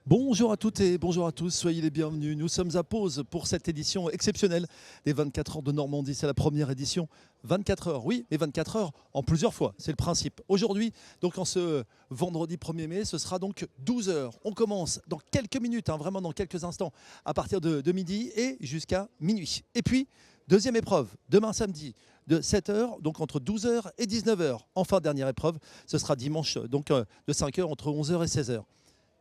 Bonjour à toutes et bonjour à tous, soyez les bienvenus. Nous sommes à pause pour cette édition exceptionnelle des 24 heures de Normandie. C'est la première édition. 24 heures, oui, mais 24 heures en plusieurs fois, c'est le principe. Aujourd'hui, donc en ce vendredi 1er mai, ce sera donc 12 heures. On commence dans quelques minutes, vraiment dans quelques instants, à partir de midi et jusqu'à minuit. Et puis, deuxième épreuve, demain samedi, de 7 heures, donc entre 12 heures et 19 heures. Enfin, dernière épreuve, ce sera dimanche, donc de 5 heures entre 11 heures et 16 heures.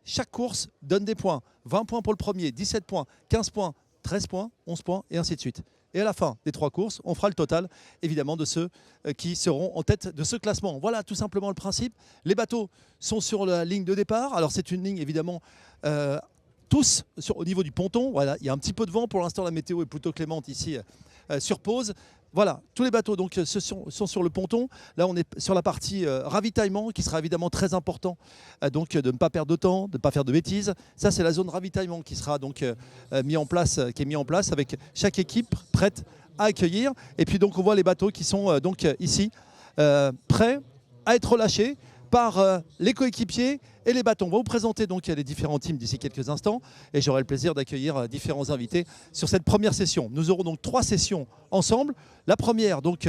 Chaque course donne des points. 20 points pour le premier, 17 points, 15 points, 13 points, 11 points et ainsi de suite. Et à la fin des 3 courses, on fera le total évidemment de ceux qui seront en tête de ce classement. Voilà tout simplement le principe. Les bateaux sont sur la ligne de départ. Alors c'est une ligne évidemment tous au niveau du ponton. Voilà, il y a un petit peu de vent. Pour l'instant, la météo est plutôt clémente ici sur pause. Voilà, tous les bateaux donc, sont sur le ponton. Là, on est sur la partie ravitaillement qui sera évidemment très important. Donc, de ne pas perdre de temps, de ne pas faire de bêtises. Ça, c'est la zone ravitaillement qui sera donc mis en place avec chaque équipe prête à accueillir. Et puis, donc, on voit les bateaux qui sont donc ici, prêts à être relâchés par les coéquipiers et les bateaux. On va vous présenter donc les différents teams d'ici quelques instants et j'aurai le plaisir d'accueillir différents invités sur cette première session. Nous aurons donc 3 sessions ensemble. La première donc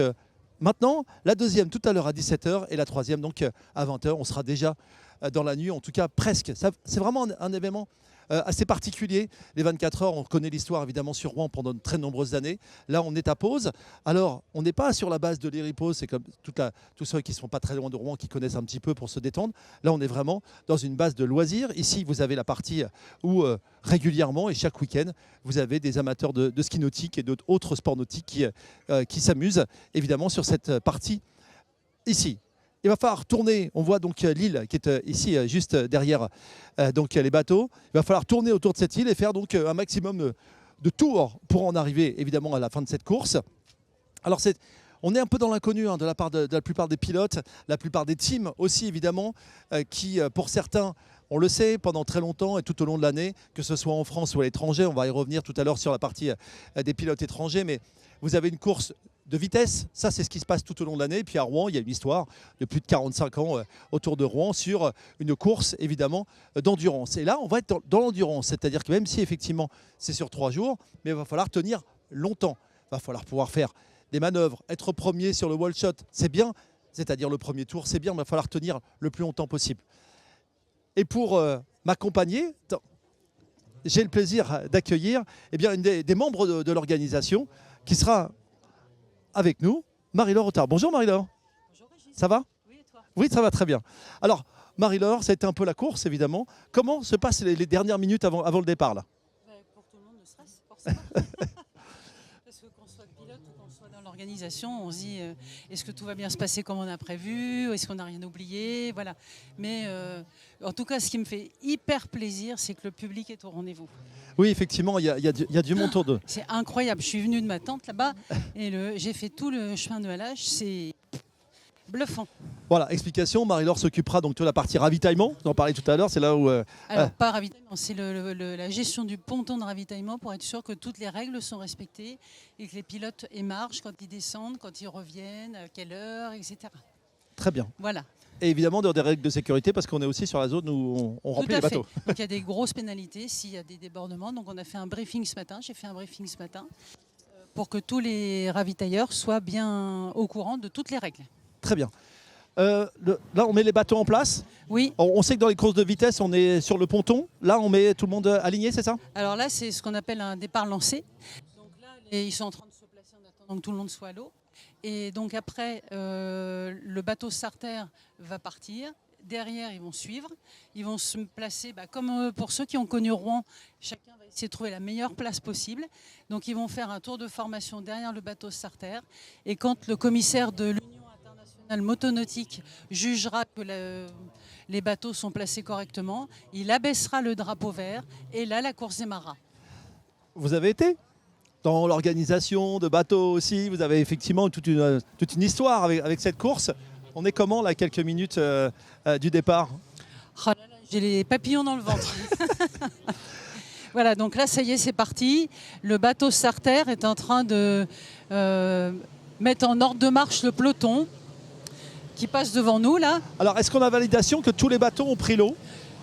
maintenant, la deuxième tout à l'heure à 17 h et la troisième donc à 20 h. On sera déjà dans la nuit, en tout cas presque. C'est vraiment un événement assez particulier. Les 24 heures, on connaît l'histoire évidemment sur Rouen pendant de très nombreuses années. Là, on est à pause. Alors, on n'est pas sur la base de l'Héripo, c'est comme tous ceux qui ne sont pas très loin de Rouen, qui connaissent un petit peu pour se détendre. Là, on est vraiment dans une base de loisirs. Ici, vous avez la partie où régulièrement et chaque week-end, vous avez des amateurs de ski nautique et d'autres sports nautiques qui s'amusent évidemment sur cette partie ici. Il va falloir tourner, on voit donc l'île qui est ici juste derrière donc les bateaux. Il va falloir tourner autour de cette île et faire donc un maximum de tours pour en arriver évidemment à la fin de cette course. Alors on est un peu dans l'inconnu de la part de la plupart des pilotes, la plupart des teams aussi évidemment, qui pour certains, on le sait, pendant très longtemps et tout au long de l'année, que ce soit en France ou à l'étranger, on va y revenir tout à l'heure sur la partie des pilotes étrangers, mais vous avez une course de vitesse, ça c'est ce qui se passe tout au long de l'année. Et puis à Rouen, il y a une histoire de plus de 45 ans autour de Rouen sur une course évidemment d'endurance. Et là, on va être dans l'endurance, c'est-à-dire que même si effectivement c'est sur 3 jours, mais il va falloir tenir longtemps. Il va falloir pouvoir faire des manœuvres, être premier sur le wall shot, c'est bien, c'est-à-dire le premier tour, c'est bien, mais il va falloir tenir le plus longtemps possible. Et pour m'accompagner, j'ai le plaisir d'accueillir une des membres de l'organisation qui sera avec nous, Marie-Laure Otard. Bonjour Marie-Laure. Bonjour Régis. Ça va? Oui, et toi? Oui, ça va très bien. Alors, Marie-Laure, ça a été un peu la course, évidemment. Comment se passent les dernières minutes avant le départ là? Pour tout le monde, le stress, forcément. Parce que qu'on soit pilote ou qu'on soit dans l'organisation, on se dit est-ce que tout va bien se passer comme on a prévu? Est-ce qu'on n'a rien oublié? Voilà. Mais en tout cas, ce qui me fait hyper plaisir, c'est que le public est au rendez-vous. Oui, effectivement, il y a du monde autour d'eux. C'est incroyable. Je suis venue de ma tente là-bas et j'ai fait tout le chemin de halage. C'est bluffant. Voilà, explication, Marie-Laure s'occupera donc de la partie ravitaillement, on en parlait tout à l'heure, c'est là où... Alors, pas ravitaillement, c'est la gestion du ponton de ravitaillement pour être sûr que toutes les règles sont respectées et que les pilotes émargent quand ils descendent, quand ils reviennent, à quelle heure, etc. Très bien. Voilà. Et évidemment, dans des règles de sécurité, parce qu'on est aussi sur la zone où on remplit les bateaux. Donc il y a des grosses pénalités s'il y a des débordements. Donc on a fait un briefing ce matin, j'ai fait un briefing ce matin, pour que tous les ravitailleurs soient bien au courant de toutes les règles. Très bien. Là, on met les bateaux en place. Oui. On sait que dans les courses de vitesse, on est sur le ponton. Là, on met tout le monde aligné, c'est ça? Alors là, c'est ce qu'on appelle un départ lancé. Donc là, ils sont en train de se placer en attendant que tout le monde soit à l'eau. Et donc après, le bateau starter va partir. Derrière, ils vont suivre. Ils vont se placer, comme pour ceux qui ont connu Rouen, chacun va essayer de trouver la meilleure place possible. Donc ils vont faire un tour de formation derrière le bateau starter. Et quand le commissaire de l'Union internationale motonautique jugera que les bateaux sont placés correctement, il abaissera le drapeau vert et là, la course démarrera. Vous avez été dans l'organisation de bateaux aussi, vous avez effectivement toute une histoire avec cette course. On est comment là, quelques minutes du départ? Oh là là, j'ai les papillons dans le ventre. Voilà, donc là, ça y est, c'est parti. Le bateau starter est en train de mettre en ordre de marche le peloton qui passe devant nous là. Alors, est-ce qu'on a validation que tous les bateaux ont pris l'eau?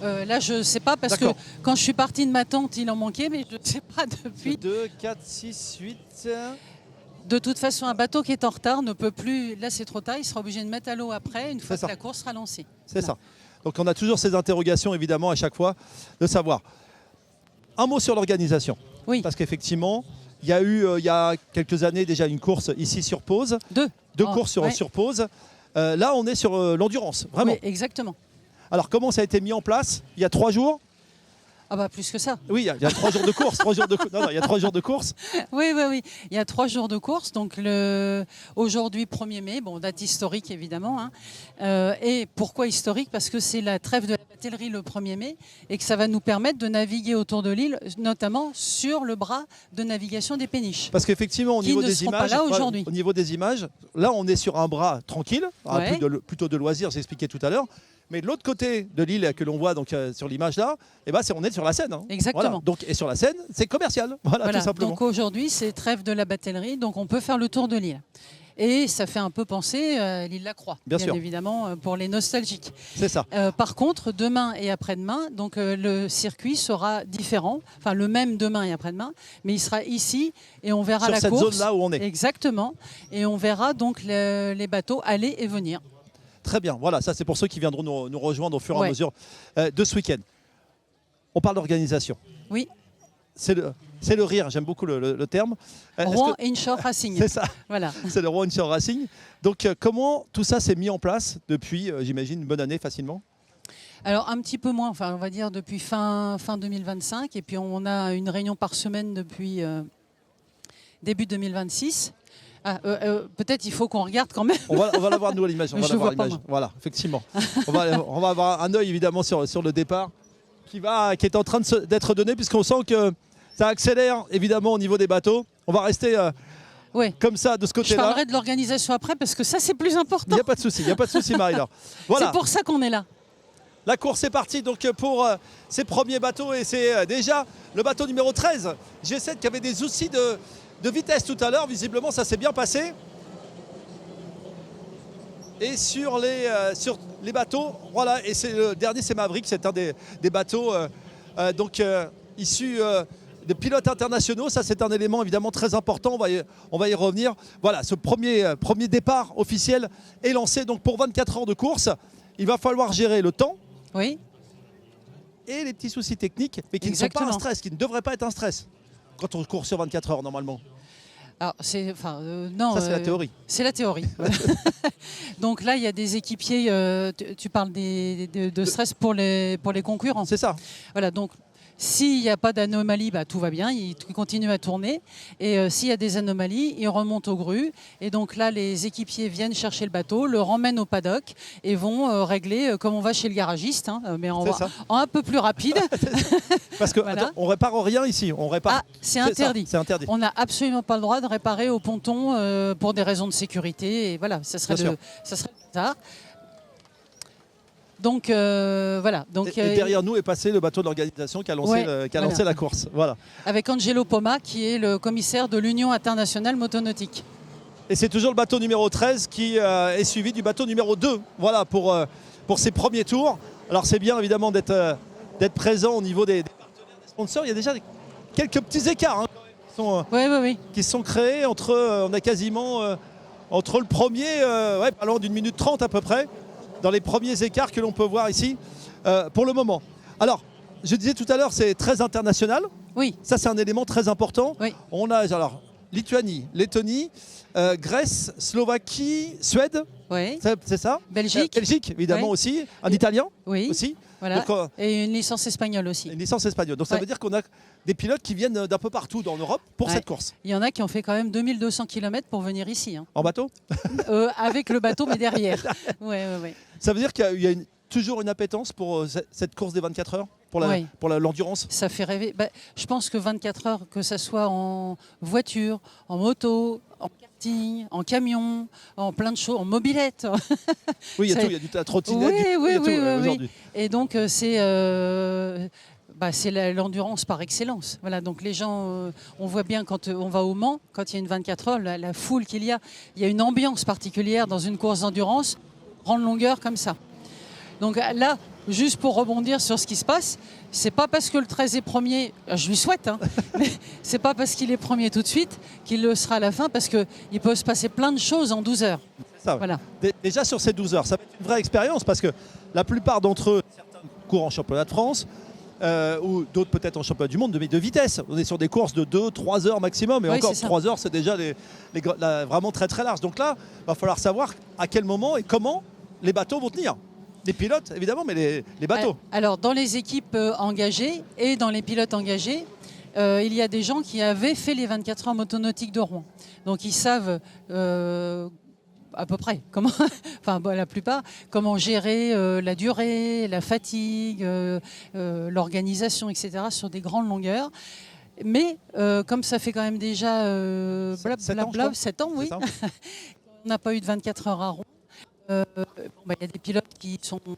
Là, je ne sais pas parce que D'accord. quand je suis partie de ma tente, il en manquait, mais je ne sais pas depuis. 2, 4, 6, 8. De toute façon, un bateau qui est en retard ne peut plus. Là, c'est trop tard. Il sera obligé de mettre à l'eau après, une fois C'est ça. que la course sera lancée. C'est Voilà. ça. Donc on a toujours ces interrogations, évidemment, à chaque fois, de savoir. Un mot sur l'organisation. Oui, Parce qu'effectivement, il y a eu, il y a quelques années, déjà une course ici sur pause. Deux Oh, courses ouais. sur pause. Là, on est sur l'endurance, vraiment. Oui, exactement. Alors, comment ça a été mis en place? Il y a 3 jours? Ah bah plus que ça. Oui, il y a 3 jours de course. Non, il y a 3 jours de course. Oui, oui, oui. Il y a 3 jours de course. Donc aujourd'hui, 1er mai, bon, date historique évidemment. Hein. Et pourquoi historique? Parce que c'est la trêve de la batellerie le 1er mai et que ça va nous permettre de naviguer autour de l'île, notamment sur le bras de navigation des péniches. Parce qu'effectivement, au Qui niveau ne des seront pas images, là aujourd'hui. au niveau des images, là, on est sur un bras tranquille, Ouais. plutôt de loisirs, j'expliquais tout à l'heure. Mais de l'autre côté de l'île que l'on voit donc sur l'image là, eh ben, on est sur la Seine. Hein. Exactement. Voilà. Donc, et sur la Seine, c'est commercial. Voilà, Voilà. tout simplement. Donc aujourd'hui, c'est trêve de la batellerie, donc on peut faire le tour de l'île. Et ça fait un peu penser l'île La Croix, Bien sûr. évidemment, pour les nostalgiques. C'est ça. Par contre, demain et après-demain, donc le circuit sera différent, enfin le même demain et après-demain, mais il sera ici et on verra Sur la cette course. zone-là où on est. Exactement. Et on verra donc les bateaux aller et venir. Très bien. Voilà, ça c'est pour ceux qui viendront nous rejoindre au fur et à Ouais. mesure de ce week-end. On parle d'organisation. Oui. C'est le rire, j'aime beaucoup le terme. Est-ce Rouen que- Inshore Racing. C'est ça, Voilà. c'est le Rouen Inshore Racing. Donc comment tout ça s'est mis en place depuis, j'imagine, une bonne année facilement? Alors un petit peu moins, enfin on va dire depuis fin 2025, et puis on a une réunion par semaine depuis début 2026. Peut-être il faut qu'on regarde quand même. On va la voir nous à l'image. On va Je la voir vois pas, l'image. moi. Voilà, effectivement. on va avoir un œil évidemment sur le départ qui est en train d'être donné puisqu'on sent que ça accélère évidemment au niveau des bateaux. On va rester Ouais. comme ça de ce Je côté-là. parlerai de l'organisation après parce que ça c'est plus Il important. n'y a pas de souci, Marie-Laure. Voilà. C'est pour ça qu'on est là. La course est partie donc pour ces premiers bateaux et c'est déjà le bateau numéro 13, G7, qui avait des soucis de vitesse tout à l'heure. Visiblement, ça s'est bien passé. Et sur les bateaux, voilà, et c'est le dernier, c'est Maverick, c'est un des bateaux issus de pilotes internationaux. Ça, c'est un élément évidemment très important. On va y revenir. Voilà, ce premier départ officiel est lancé donc pour 24 heures de course. Il va falloir gérer le temps Oui. et les petits soucis techniques, mais qui ne sont pas un Exactement. stress, qui ne devraient pas être un stress quand on court sur 24 heures normalement. Alors non. Ça, c'est la théorie. C'est la théorie. Donc là, il y a des équipiers. Tu parles de stress pour les concurrents. C'est ça. Voilà. Donc s'il n'y a pas d'anomalie, tout va bien. Il continue à tourner. Et s'il y a des anomalies, il remonte aux grues. Et donc là, les équipiers viennent chercher le bateau, le ramènent au paddock et vont régler comme on va chez le garagiste, hein, mais C'est ça. en un peu plus rapide. Parce que Voilà. attends, on répare rien ici. On répare. Ah, c'est interdit. C'est interdit. On n'a absolument pas le droit de réparer au ponton pour des raisons de sécurité. Et voilà, ça serait Bien bizarre. Donc voilà. Donc, Et derrière nous est passé le bateau de l'organisation qui a lancé, Ouais, lancé la course. Voilà. avec Angelo Poma, qui est le commissaire de l'Union internationale motonautique. Et c'est toujours le bateau numéro 13 qui est suivi du bateau numéro 2. Voilà pour ces premiers tours. Alors c'est bien évidemment d'être présent au niveau des partenaires, des sponsors. Il y a déjà quelques petits écarts hein, Oui. qui se sont créés on a quasiment entre le premier, pas loin d'une minute 30 à peu près, dans les premiers écarts que l'on peut voir ici pour le moment. Alors, je disais tout à l'heure, c'est très international. Oui. Ça, c'est un élément très important. Oui. On a alors Lituanie, Lettonie, Grèce, Slovaquie, Suède, Oui. c'est ça? Belgique. Belgique, évidemment Oui. aussi. Un Italien Oui. aussi. Voilà. Donc, Et une licence espagnole aussi. une licence espagnole. Donc ça Ouais. veut dire qu'on a des pilotes qui viennent d'un peu partout dans l'Europe pour Ouais. cette course. Il y en a qui ont fait quand même 2200 km pour venir ici. Hein. En bateau? Avec le bateau, mais derrière. Ouais. Ça veut dire qu'il y a toujours une appétence pour cette course des 24 heures, pour Oui. l'endurance. Ça fait rêver. Je pense que 24 heures, que ça soit en voiture, en moto, en karting, en camion, en plein de choses, en mobilette. Oui, il y a Ça- tout, il y a du trottinette, Oui, il y a oui, tout, oui, aujourd'hui. Et donc c'est l'endurance par excellence. Voilà, donc les gens, on voit bien quand on va au Mans, quand il y a une 24 heures, la foule qu'il y a une ambiance particulière dans une course d'endurance, grande longueur comme ça. Donc là, juste pour rebondir sur ce qui se passe, c'est pas parce que le 13 est premier, je lui souhaite, hein, mais c'est pas parce qu'il est premier tout de suite qu'il le sera à la fin, parce qu'il peut se passer plein de choses en 12 heures. C'est ça, ouais. Voilà. Déjà sur ces 12 heures, ça va être une vraie expérience parce que la plupart d'entre eux, certains courent en championnat de France, ou d'autres peut-être en championnat du monde de vitesse. On est sur des courses de 2-3 heures maximum, et Oui, encore c'est ça. 3 heures, c'est déjà vraiment très très large. Donc là, il va falloir savoir à quel moment et comment les bateaux vont tenir. Les pilotes, évidemment, mais les bateaux. Alors, dans les équipes engagées et dans les pilotes engagés, il y a des gens qui avaient fait les 24 heures motonautique de Rouen. Donc, ils savent à peu près comment, enfin la plupart, comment gérer la durée, la fatigue, l'organisation, etc. sur des grandes longueurs. Mais comme ça fait quand même déjà 7 ans, oui, on n'a pas eu de 24 heures à Rouen. Il y a des pilotes qui sont plus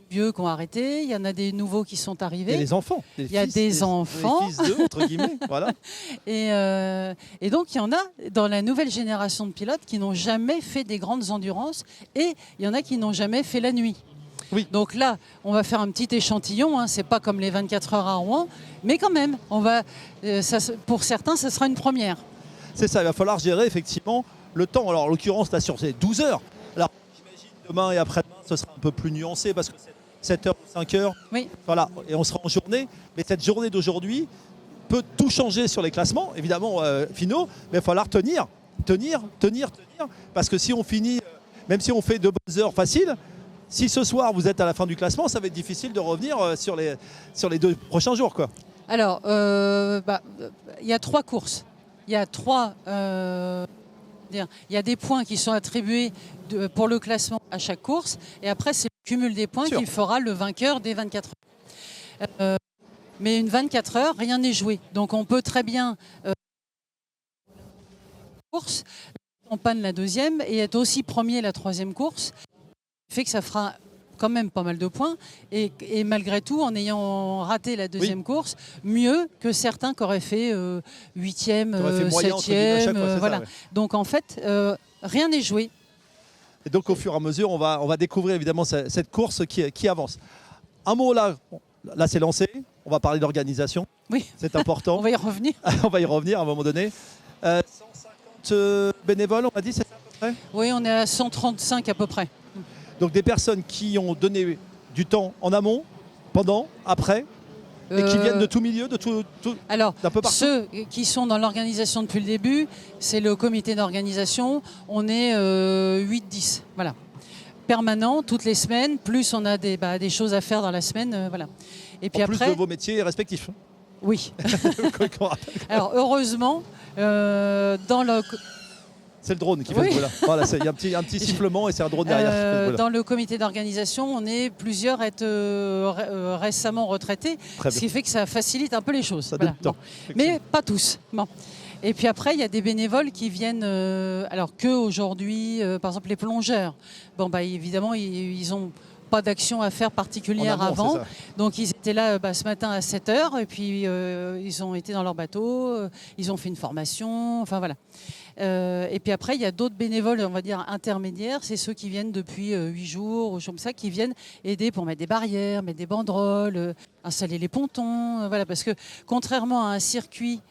vieux, qui ont arrêté. Il y en a des nouveaux qui sont arrivés. Il y a des enfants. Il y a des enfants. Les fils d'eux, entre guillemets. Voilà. Et donc, il y en a dans la nouvelle génération de pilotes qui n'ont jamais fait des grandes endurances. Et il y en a qui n'ont jamais fait la nuit. Oui. Donc là, on va faire un petit échantillon. Hein. Ce n'est pas comme les 24 heures à Rouen. Mais quand même, pour certains, ça sera une première. C'est ça, il va falloir gérer effectivement le temps. Alors, en l'occurrence, là, sur ces 12 heures. Alors, demain et après-demain, ce sera un peu plus nuancé parce que c'est 7 heures ou 5 heures. Oui. Voilà, et on sera en journée. Mais cette journée d'aujourd'hui peut tout changer sur les classements, évidemment, finaux. Mais il va falloir tenir. Parce que si on finit, même si on fait de bonnes heures faciles, si ce soir vous êtes à la fin du classement, ça va être difficile de revenir sur les 2 prochains jours, quoi. Alors, il y a 3 courses. Il y a il y a des points qui sont attribués pour le classement à chaque course. Et après, c'est le cumul des points qui fera le vainqueur des 24 heures. Mais une 24 heures, rien n'est joué. Donc on peut très bien course, en panne la deuxième et être aussi premier la troisième course. Ce qui fait que ça fera quand même pas mal de points. Et malgré tout, en ayant raté la deuxième course, mieux que certains qui auraient fait 8e, 7e. Voilà. Ça, ouais. Donc en fait, rien n'est joué. Et donc au fur et à mesure, on va découvrir évidemment cette course qui avance. Un mot là c'est lancé. On va parler d'organisation. Oui. C'est important. On va y revenir. On va y revenir à un moment donné. 150 bénévoles, on m'a dit, c'est ça à peu près ? Oui, on est à 135 à peu près. Donc des personnes qui ont donné du temps en amont, pendant, après, et qui viennent de tout milieu, de tout alors, d'un peu partout. Ceux qui sont dans l'organisation depuis le début, c'est le comité d'organisation. On est 8-10, voilà. Permanent, toutes les semaines, plus on a des choses à faire dans la semaine, voilà. Et puis en après, plus de vos métiers respectifs. oui. Alors heureusement, dans le... C'est le drone qui fait ce bruit-là. Voilà, il y a un petit sifflement et c'est un drone derrière. Dans le comité d'organisation, on est plusieurs à être récemment retraités, ce qui fait que ça facilite un peu les choses. Ça voilà. donne temps, Mais pas tous. Bon. Et puis après, il y a des bénévoles qui viennent, alors qu'aujourd'hui, par exemple les plongeurs, évidemment, ils n'ont pas d'action à faire particulière avant. Donc ils étaient là ce matin à 7 h et puis ils ont été dans leur bateau, ils ont fait une formation, enfin voilà. Et puis après, il y a d'autres bénévoles, on va dire intermédiaires, c'est ceux qui viennent depuis 8 jours, ou comme ça, qui viennent aider pour mettre des barrières, mettre des banderoles, installer les pontons, voilà, parce que contrairement à un circuit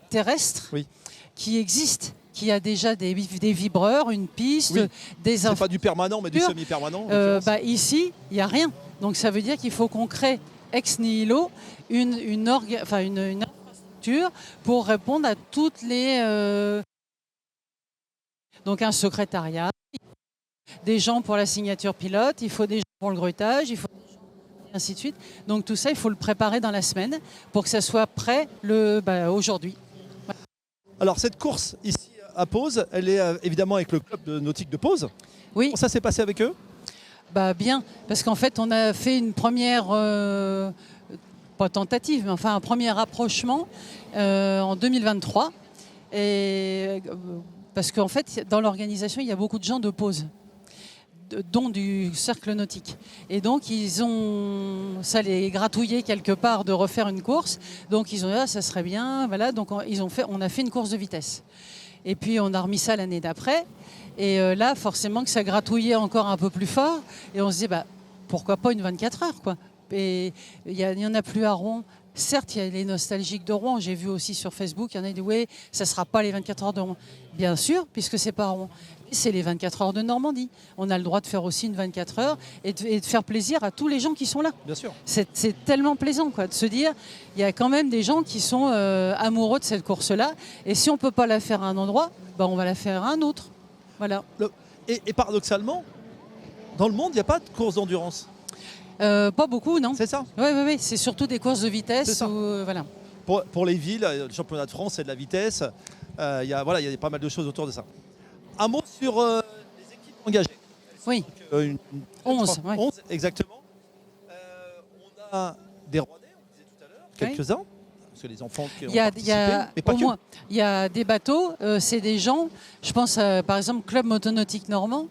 terrestre qui existe, qui a déjà des vibreurs, une piste, c'est pas du permanent, mais du semi-permanent. Ici, il n'y a rien. Donc ça veut dire qu'il faut qu'on crée ex nihilo une infrastructure pour répondre à toutes les... Donc un secrétariat, des gens pour la signature pilote, il faut des gens pour le grutage, il faut et ainsi de suite. Donc tout ça, il faut le préparer dans la semaine pour que ça soit prêt aujourd'hui. Ouais. Alors cette course ici à Pose, elle est évidemment avec le club de nautique de Pose. Oui. Comment ça s'est passé avec eux ? Bien, parce qu'en fait, on a fait une première, pas tentative, mais enfin un premier rapprochement en 2023. Et, parce qu'en fait, dans l'organisation, il y a beaucoup de gens de Pose, dont du cercle nautique. Et donc, ça les gratouillait quelque part de refaire une course. Donc, ils ont dit, ça serait bien. Voilà. Donc, on a fait une course de vitesse. Et puis, on a remis ça l'année d'après. Et là, forcément que ça gratouillait encore un peu plus fort. Et on se dit, pourquoi pas une 24 heures, quoi. Et il y en a plus à Rouen. Certes, il y a les nostalgiques de Rouen. J'ai vu aussi sur Facebook, il y en a qui disent oui, ça ne sera pas les 24 heures de Rouen. Bien sûr, puisque c'est pas à Rouen. C'est les 24 heures de Normandie. On a le droit de faire aussi une 24 heures et de faire plaisir à tous les gens qui sont là. Bien sûr. C'est tellement plaisant, quoi, de se dire il y a quand même des gens qui sont amoureux de cette course-là. Et si on ne peut pas la faire à un endroit, on va la faire à un autre. Voilà. Et paradoxalement, dans le monde, il n'y a pas de course d'endurance. Pas beaucoup, non. C'est ça. Oui. C'est surtout des courses de vitesse. Voilà. Pour les villes, le championnat de France, c'est de la vitesse. Il y a pas mal de choses autour de ça. Un mot sur les équipes engagées. Oui. 11. 11, exactement. On a des Rouennais, on disait tout à l'heure, quelques-uns. Parce que les enfants qui ont participé, mais pas que. Il y a des bateaux, c'est des gens, je pense par exemple Club Motonautique Normand.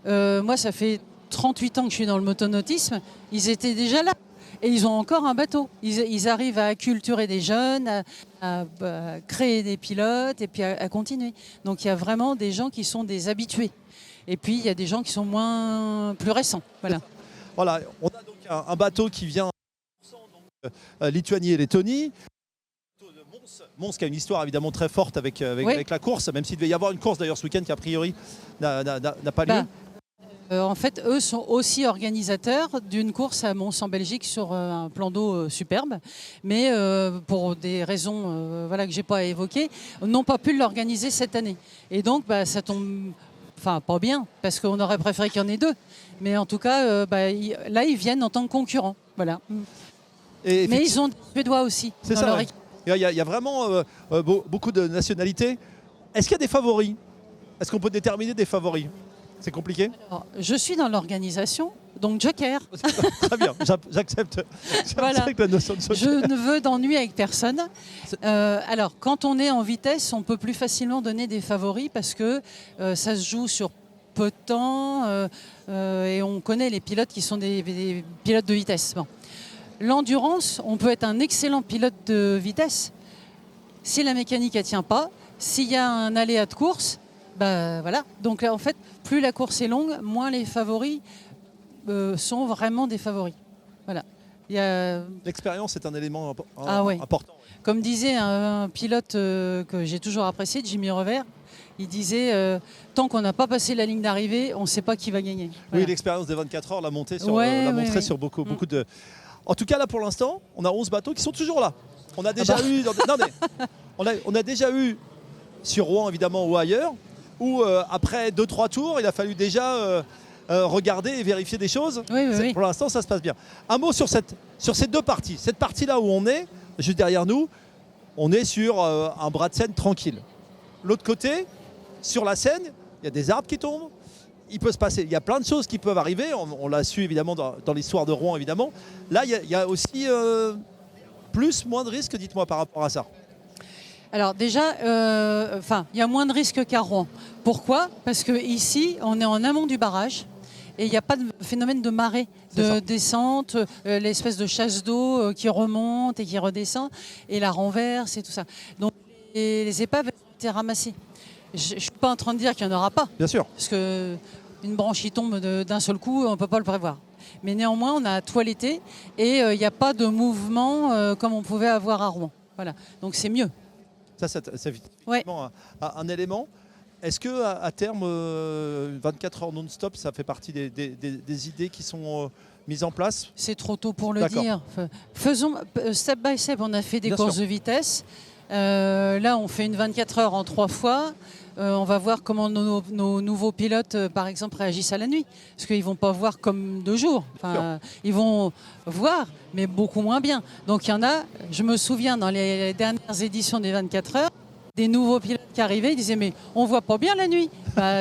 Moi, ça fait 38 ans que je suis dans le motonautisme. Ils étaient déjà là. Et ils ont encore un bateau. Ils arrivent à acculturer des jeunes, à créer des pilotes et puis à continuer. Donc il y a vraiment des gens qui sont des habitués. Et puis il y a des gens qui sont plus récents. Voilà. Voilà, on a donc un bateau qui vient donc, Lituanie et Lettonie. Mons qui a une histoire évidemment très forte avec la course, même s'il devait y avoir une course d'ailleurs ce week-end qui a priori n'a pas lieu. En fait, eux sont aussi organisateurs d'une course à Mons en Belgique sur un plan d'eau superbe, mais pour des raisons que je n'ai pas évoquées, n'ont pas pu l'organiser cette année. Et donc, ça tombe, pas bien, parce qu'on aurait préféré qu'il y en ait deux. Mais en tout cas, là, ils viennent en tant que concurrents. Voilà. Mais ils ont des Suédois aussi. C'est ça. Leur équipe. Il y a vraiment beaucoup de nationalités. Est-ce qu'il y a des favoris? Est-ce qu'on peut déterminer des favoris? C'est compliqué. Alors, je suis dans l'organisation, donc joker. Très bien, j'accepte voilà. la notion de joker. Je ne veux d'ennui avec personne. Alors, quand on est en vitesse, on peut plus facilement donner des favoris parce que ça se joue sur peu de temps et on connaît les pilotes qui sont des pilotes de vitesse. Bon. L'endurance, on peut être un excellent pilote de vitesse. Si la mécanique ne tient pas, s'il y a un aléa de course, voilà. Donc en fait, plus la course est longue, moins les favoris sont vraiment des favoris. Voilà. L'expérience est un élément ouais. important. Comme disait un pilote que j'ai toujours apprécié, Jimmy Revers, il disait tant qu'on n'a pas passé la ligne d'arrivée, on ne sait pas qui va gagner. Voilà. Oui, l'expérience des 24 heures l'a montré sur beaucoup de... En tout cas, là, pour l'instant, on a 11 bateaux qui sont toujours là. On a déjà eu... on a déjà eu sur Rouen, évidemment, ou ailleurs, où après 2-3 tours, il a fallu déjà regarder et vérifier des choses. Oui. Pour l'instant, ça se passe bien. Un mot sur ces deux parties. Cette partie-là où on est, juste derrière nous, on est sur un bras de Seine tranquille. L'autre côté, sur la Seine, il y a des arbres qui tombent. Il peut se passer, il y a plein de choses qui peuvent arriver. On l'a su évidemment dans l'histoire de Rouen, évidemment. Là, il y a aussi moins de risques, dites-moi, par rapport à ça. Alors déjà, il y a moins de risques qu'à Rouen. Pourquoi? Parce qu'ici, on est en amont du barrage et il n'y a pas de phénomène de marée, de descente, l'espèce de chasse d'eau qui remonte et qui redescend et la renverse et tout ça. Donc les épaves ont été ramassées. Je ne suis pas en train de dire qu'il n'y en aura pas. Bien sûr. Parce qu'une branche qui tombe d'un seul coup, on ne peut pas le prévoir. Mais néanmoins, on a toiletté et il n'y a pas de mouvement comme on pouvait avoir à Rouen. Voilà. Donc c'est mieux. Ça, c'est effectivement un élément. Est-ce qu'à terme, 24 heures non-stop, ça fait partie des idées qui sont mises en place? C'est trop tôt pour le dire. Faisons step by step. On a fait des courses de vitesse. Là, on fait une 24 heures en 3 fois. On va voir comment nos nouveaux pilotes, par exemple, réagissent à la nuit. Parce qu'ils ne vont pas voir comme de jour. Ils vont voir, mais beaucoup moins bien. Donc il y en a, je me souviens, dans les dernières éditions des 24 heures, des nouveaux pilotes qui arrivaient, ils disaient mais on ne voit pas bien la nuit.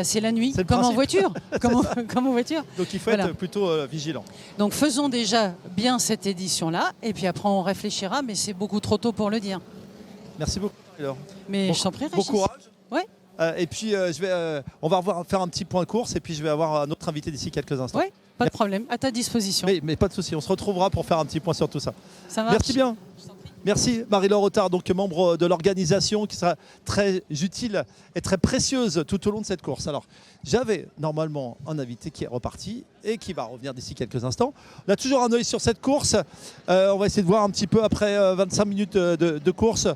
C'est la nuit, comme en voiture. comme en voiture. Donc il faut être plutôt vigilant. Donc faisons déjà bien cette édition-là, et puis après on réfléchira, mais c'est beaucoup trop tôt pour le dire. Merci beaucoup, alors. Mais je t'en prie, Régis. Bon courage. Ouais. Et puis, on va faire un petit point course et puis je vais avoir un autre invité d'ici quelques instants. Oui, pas de problème, à ta disposition. Mais pas de souci, on se retrouvera pour faire un petit point sur tout ça. Ça marche. Merci bien. Je t'en prie. Merci Marie-Laure Otard, donc membre de l'organisation qui sera très utile et très précieuse tout au long de cette course. Alors, j'avais normalement un invité qui est reparti et qui va revenir d'ici quelques instants. On a toujours un œil sur cette course. On va essayer de voir un petit peu après 25 minutes de course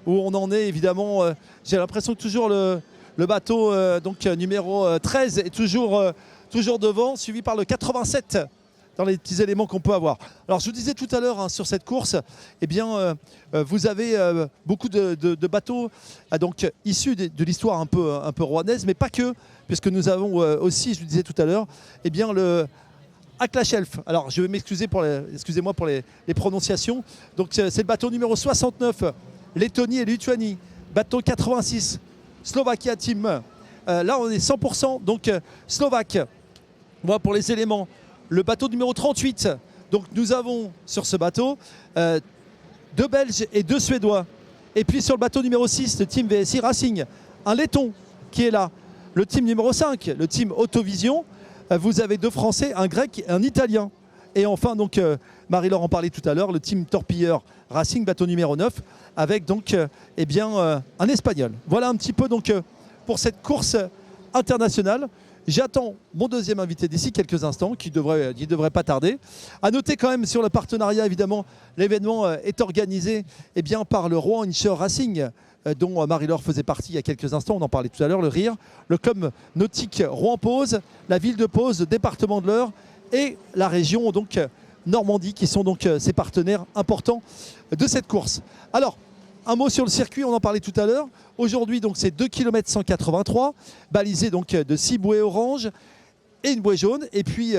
où on en est évidemment. J'ai l'impression que toujours le bateau donc, numéro 13 est toujours devant, suivi par le 87 dans les petits éléments qu'on peut avoir. Alors je vous disais tout à l'heure sur cette course, eh bien, vous avez beaucoup de bateaux donc, issus de l'histoire un peu rouennaise, mais pas que, puisque nous avons aussi, je vous disais tout à l'heure, eh bien, le Aklashelf. Alors je vais m'excuser excusez-moi pour les prononciations. Donc c'est le bateau numéro 69, Lettonie et Lituanie. Bateau 86, Slovakia Team. Là on est 100% donc slovaque. Voilà pour les éléments. Le bateau numéro 38, donc nous avons sur ce bateau 2 Belges et 2 Suédois. Et puis sur le bateau numéro 6, le team VSI Racing, un Letton qui est là. Le team numéro 5, le team Autovision, vous avez 2 Français, un Grec et un Italien. Et enfin, donc Marie-Laure en parlait tout à l'heure, le team Torpilleur Racing, bateau numéro 9, avec donc eh bien, un Espagnol. Voilà un petit peu donc, pour cette course internationale. J'attends mon deuxième invité d'ici quelques instants, qui devrait pas tarder. À noter quand même sur le partenariat, évidemment, l'événement est organisé eh bien, par le Rouen Inshore Racing, dont Marie-Laure faisait partie il y a quelques instants, on en parlait tout à l'heure, le RIR, le club nautique Rouen-Pose, la ville de Pose, le département de l'Eure et la région donc, Normandie, qui sont donc ces partenaires importants de cette course. Alors, un mot sur le circuit, on en parlait tout à l'heure. Aujourd'hui, donc, c'est 2 km 183, balisé donc, de 6 bouées orange et une bouée jaune. Et puis,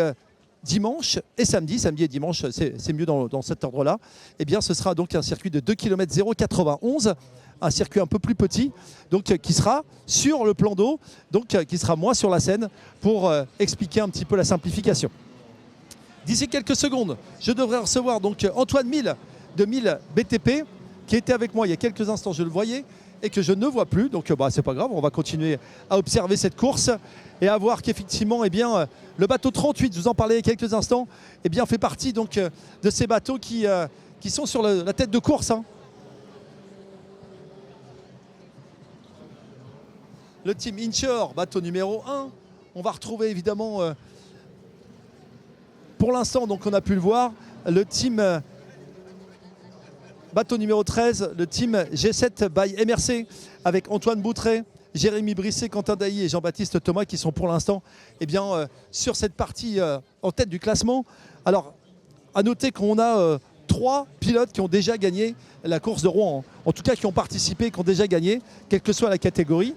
dimanche et samedi et dimanche, c'est mieux dans cet ordre-là, eh bien, ce sera donc un circuit de 2 km 091, un circuit un peu plus petit, donc, qui sera sur le plan d'eau, donc qui sera moins sur la Seine, pour expliquer un petit peu la simplification. D'ici quelques secondes, je devrais recevoir donc, Antoine Mille de 1000 BTP, qui était avec moi il y a quelques instants, je le voyais, et que je ne vois plus. Donc bah, c'est pas grave, on va continuer à observer cette course et à voir qu'effectivement, eh bien, le bateau 38, je vous en parlais il y a quelques instants, eh bien, fait partie donc, de ces bateaux qui sont sur la tête de course. Hein. Le team Inshore, bateau numéro 1. On va retrouver évidemment, pour l'instant, donc on a pu le voir, le team... bateau numéro 13, le team G7 by MRC avec Antoine Boutret, Jérémy Brisset, Quentin Dailly et Jean-Baptiste Thomas qui sont pour l'instant eh bien, sur cette partie en tête du classement. Alors, à noter qu'on a 3 pilotes qui ont déjà gagné la course de Rouen, en tout cas qui ont participé, qui ont déjà gagné, quelle que soit la catégorie.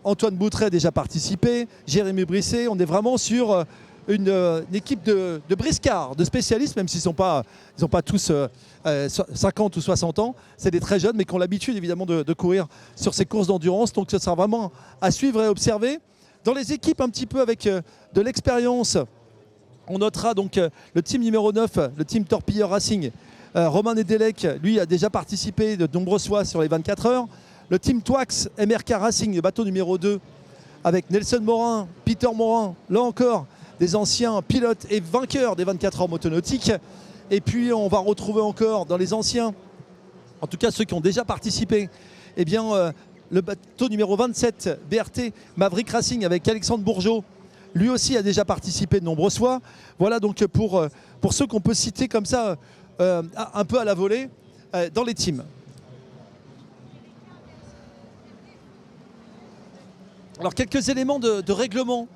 Antoine Boutret a déjà participé, Jérémy Brisset, on est vraiment sur... Une équipe de briscards, de spécialistes, même s'ils n'ont pas tous 50 ou 60 ans. C'est des très jeunes, mais qui ont l'habitude évidemment de courir sur ces courses d'endurance. Donc ce sera vraiment à suivre et observer. Dans les équipes un petit peu avec de l'expérience, on notera donc le team numéro 9, le team Torpilleur Racing. Romain Nedelec, lui, a déjà participé de nombreuses fois sur les 24 heures. Le team Twax MRK Racing, le bateau numéro 2, avec Nelson Morin, Peter Morin, là encore, des anciens pilotes et vainqueurs des 24 heures motonautiques. Et puis on va retrouver encore dans les anciens, en tout cas ceux qui ont déjà participé, eh bien, le bateau numéro 27, BRT Maverick Racing avec Alexandre Bourgeot. Lui aussi a déjà participé de nombreuses fois. Voilà donc pour ceux qu'on peut citer comme ça un peu à la volée dans les teams. Alors quelques éléments de règlement.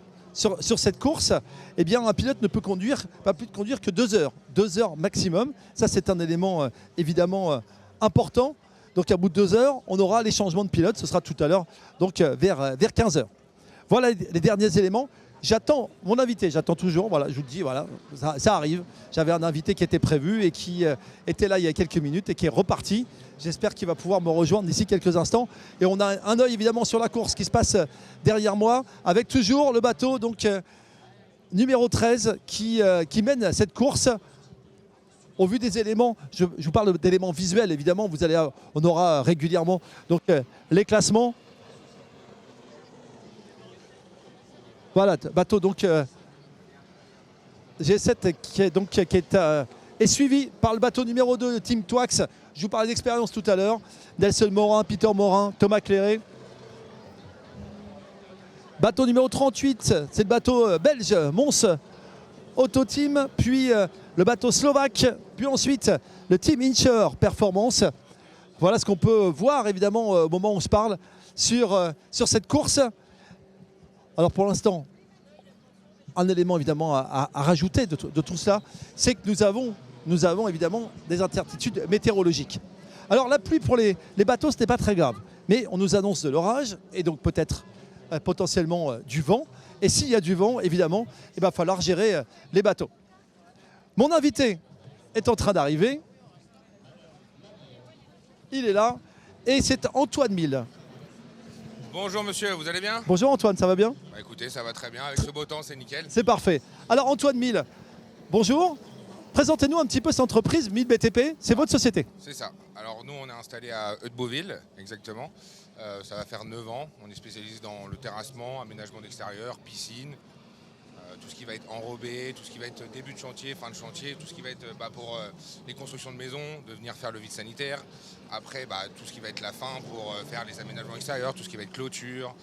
Sur cette course, eh bien, un pilote ne peut pas plus de conduire que 2 heures. 2 heures maximum. Ça, c'est un élément évidemment important. Donc, à bout de 2 heures, on aura les changements de pilote. Ce sera tout à l'heure, donc vers 15 heures. Voilà les derniers éléments. J'attends mon invité, j'attends toujours. Voilà, je vous le dis, voilà, ça arrive. J'avais un invité qui était prévu et qui était là il y a quelques minutes et qui est reparti. J'espère qu'il va pouvoir me rejoindre d'ici quelques instants. Et on a un œil évidemment sur la course qui se passe derrière moi, avec toujours le bateau donc, numéro 13 qui mène cette course. Au vu des éléments, je vous parle d'éléments visuels évidemment, on aura régulièrement donc, les classements. Voilà, bateau donc G7 qui est est suivi par le bateau numéro 2 de Team Twax. Je vous parlais d'expérience tout à l'heure. Nelson Morin, Peter Morin, Thomas Cléré. Bateau numéro 38, c'est le bateau belge, Mons Auto Team, puis le bateau slovaque, puis ensuite le Team Incher Performance. Voilà ce qu'on peut voir évidemment au moment où on se parle sur cette course. Alors pour l'instant, un élément évidemment à rajouter de tout cela, c'est que nous avons évidemment des incertitudes météorologiques. Alors la pluie pour les bateaux, ce n'est pas très grave, mais on nous annonce de l'orage et donc peut-être potentiellement du vent. Et s'il y a du vent, évidemment, il va falloir gérer les bateaux. Mon invité est en train d'arriver. Il est là et c'est Antoine Mille. Bonjour monsieur, vous allez bien? Bonjour Antoine, ça va bien? Bah écoutez, ça va très bien, avec ce beau temps c'est nickel. C'est parfait. Alors Antoine Mille, bonjour. Présentez-nous un petit peu cette entreprise, Mille BTP, c'est votre société? C'est ça. Alors nous on est installé à Heudebouville, exactement. Ça va faire 9 ans. On est spécialisé dans le terrassement, aménagement d'extérieur, piscine, tout ce qui va être enrobé, tout ce qui va être début de chantier, fin de chantier, tout ce qui va être pour les constructions de maisons, de venir faire le vide sanitaire. Après, tout ce qui va être la fin pour faire les aménagements extérieurs, tout ce qui va être clôture,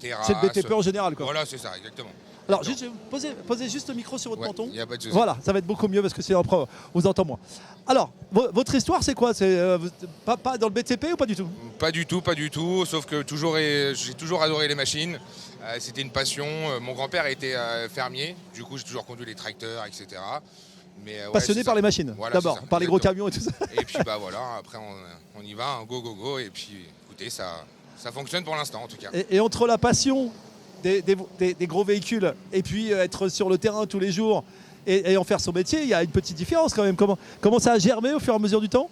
terrasse. C'est le BTP en général, quoi. Voilà, c'est ça, exactement. Alors, juste, posez juste le micro sur votre menton. Y a pas de souci. Voilà, ça va être beaucoup mieux parce que c'est après, on vous entend moins. Alors, votre histoire, c'est quoi? C'est pas dans le BTP ou pas du tout? Pas du tout, pas du tout. Sauf que j'ai toujours adoré les machines. C'était une passion. Mon grand-père était fermier. Du coup, j'ai toujours conduit les tracteurs, etc. Mais, passionné par les machines, voilà, d'abord, par les gros camions et tout ça. Et puis voilà, après on y va, go go go. Et puis écoutez, ça fonctionne pour l'instant en tout cas. Et entre la passion des gros véhicules et puis être sur le terrain tous les jours et en faire son métier, il y a une petite différence quand même. Comment ça a germé au fur et à mesure du temps?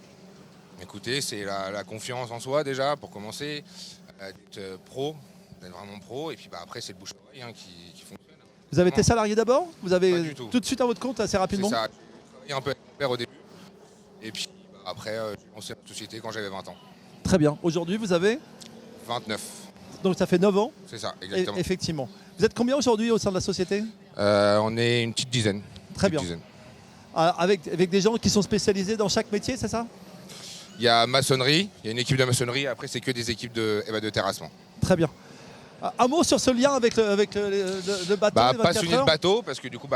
Écoutez, c'est la confiance en soi déjà pour commencer, d'être pro, d'être vraiment pro. Et puis après c'est le bouche-oreille qui fonctionne. Vous avez été salarié d'abord? Vous avez tout de suite à votre compte assez rapidement? C'est ça, j'ai travaillé un peu avec mon père au début. Et puis après, j'ai lancé la société quand j'avais 20 ans. Très bien. Aujourd'hui, vous avez 29. Donc ça fait 9 ans? C'est ça, exactement. Effectivement. Vous êtes combien aujourd'hui au sein de la société? On est une petite dizaine. Très bien. Avec des gens qui sont spécialisés dans chaque métier, c'est ça? Il y a maçonnerie, il y a une équipe de maçonnerie, après c'est que des équipes de terrassement. Très bien. Un mot sur ce lien avec le bateau. Passionné de bateau, parce que du coup,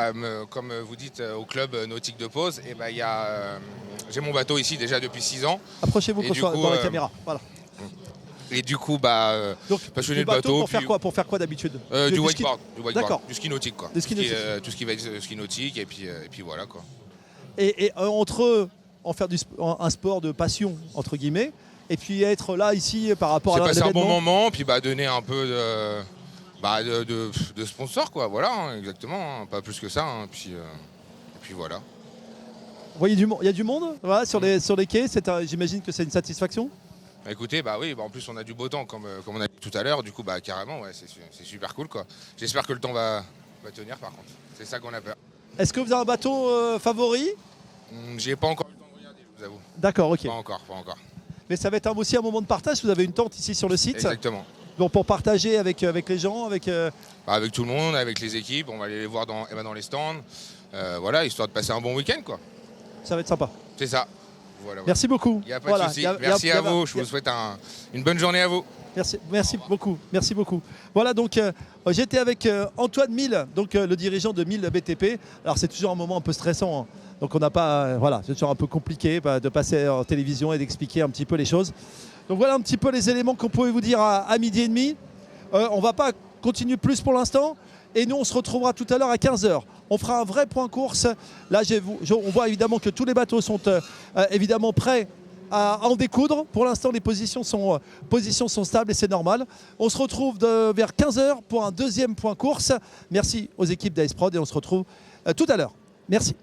comme vous dites au club nautique de Pose, j'ai mon bateau ici déjà depuis 6 ans. Approchez-vous dans la caméra. Voilà. Et du coup, donc, passionné de bateau. Pour faire quoi d'habitude? Du wakeboard. D'accord. Du ski nautique, quoi. Tout ce qui va être ski nautique, et puis voilà, quoi. Et entre en faire un sport de passion, entre guillemets, et puis être là ici par rapport à l'événement. C'est passer un bon moment, puis donner un peu de sponsor, quoi. Voilà, hein, exactement, hein, pas plus que ça. Hein, puis voilà. Vous voyez il y a du monde, voilà, sur les quais. J'imagine que c'est une satisfaction. Écoutez, oui, en plus on a du beau temps comme on a dit tout à l'heure. Du coup, carrément, ouais, c'est super cool, quoi. J'espère que le temps va tenir, par contre. C'est ça qu'on a peur. Est-ce que vous avez un bateau favori? J'ai pas encore eu le temps de regarder, je vous avoue. D'accord, ok. Pas encore. Mais ça va être aussi un moment de partage. Vous avez une tente ici sur le site. Exactement. Donc pour partager avec les gens, avec tout le monde, avec les équipes. On va aller les voir dans les stands. Voilà, histoire de passer un bon week-end, quoi. Ça va être sympa. C'est ça. Voilà. Merci beaucoup. Il n'y a pas de souci. Merci à vous. Je vous souhaite une bonne journée à vous. Merci beaucoup. Voilà, donc j'étais avec Antoine Mille, donc le dirigeant de Mille BTP. Alors c'est toujours un moment un peu stressant, hein. Donc on n'a pas, c'est toujours un peu compliqué de passer en télévision et d'expliquer un petit peu les choses. Donc voilà un petit peu les éléments qu'on pouvait vous dire à midi et demi. On ne va pas continuer plus pour l'instant. Et nous, on se retrouvera tout à l'heure à 15h. On fera un vrai point course. Là, on voit évidemment que tous les bateaux sont évidemment prêts à en découdre. Pour l'instant, les positions sont stables et c'est normal. On se retrouve vers 15h pour un deuxième point course. Merci aux équipes d'AS Prod et on se retrouve tout à l'heure. Merci.